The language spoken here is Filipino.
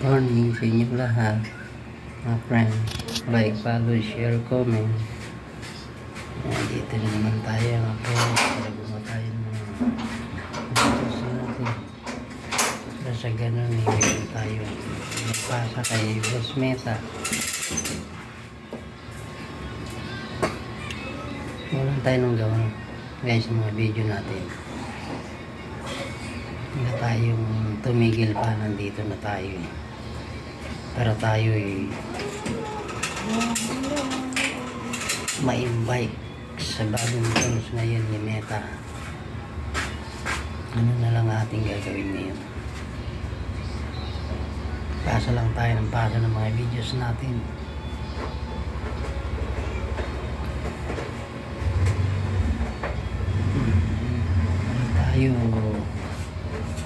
Morning sa inyong lahat, mga friends. Like, follow, share, comment. Dito na naman tayo, mga friends. Para gumawa tayo ng mga videos natin. Para sa ganun, meron tayo magpasa kay Boss Meta. Walang tayo nang gawin guys sa mga video natin. Hindi na tayong tumigil pa, nandito na tayo para tayo ma-invite sa bagong tools ngayon ni Meta. Ano na lang ating gagawin ngayon? Pasa lang tayo ng pasa ng mga videos natin.